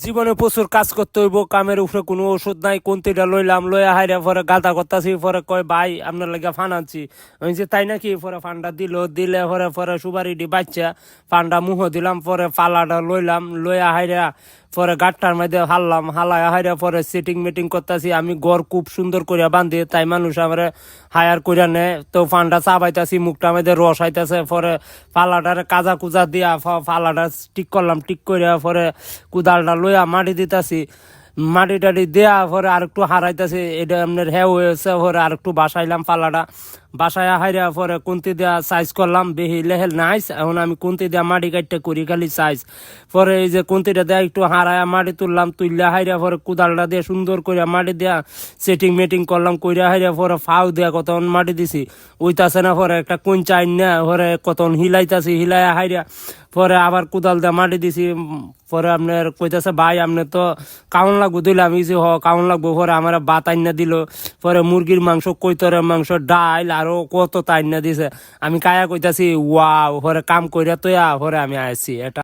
জীবনে প্রচুর কাজ করতে হইব, কামের উপরে কোনো ওষুধ নাই। কোনটিটা লইলাম, লইয়া হাইরা পরে গাদা করতাছি। পরে কয় ভাই আপনার লাগে ফান আনছি। আমি যে তাই নাকি? পরে ফান্ডা দিলে পরে পরে সুপারি ডি বাচ্চা ফান্ডা মুহ দিলাম। পরে পালাটা লইলাম, লইয়া হাইরা পরে গাটটার মধ্যে হারলাম, হালায় হাইরা পরে সেটিং মিটিং করতেছি। আমি ঘর খুব সুন্দর করিয়া বান্ধি, তাই মানুষ আমার হায়ার করিয়া নেয়। তো ফান্ডা চাবাইতাছি, মুখটার মধ্যে রস আইতাছে। পরে পালাটারে কাজা কুজা দিয়া পালাটা ঠিক করলাম, ঠিক করিয়া পরে কুদালটা লইয়া মাটি দিতাছি। মাটি টাটি দেয়া পরে আর একটু হারাইতেছে, এটা আপনার হ্যাঁ হয়েছে। পরে আর একটু বাসাইলাম পালাটা, বাসায় হাইরা পরে কুন্তি দেওয়া সাইজ করলাম। বেহি লেহেল নাইস। এখন আমি কুন্তি দেওয়া মাটি কাটতে করি খালি সাইজ। পরে এই যে কুন্তিটা দেয়া একটু হারায়া মাটি তুললাম, তুললে হাইরা পরে কুদালটা দিয়ে সুন্দর করে মাটি দেয়া সেটিং মেটিং করলাম। কইরা হাইরা পরে ফাউ দেয়া কতক্ষণ মাটি দিছি, ওইতাছে না। পরে একটা কোঞ্চা আইন না, পরে কতক্ষণ হিলাইতাছি, হিলাইয়া হাইরা পরে আবার কুদাল দিয়ে মাটি দিছি। পরে আপনার কইতাছে ভাই আপনি তো কাউন লাগবো দিলে, আমি কাউন লাগবো। পরে আমার ভাত আইনা দিল, পরে মুরগির মাংস, কৈতরের মাংস, ডাইল আরো কত আইনা দিছে। আমি কায়া কইতাছি ওয়াও। পরে কাম কইরা তোয়া পরে আমি আইছি এটা।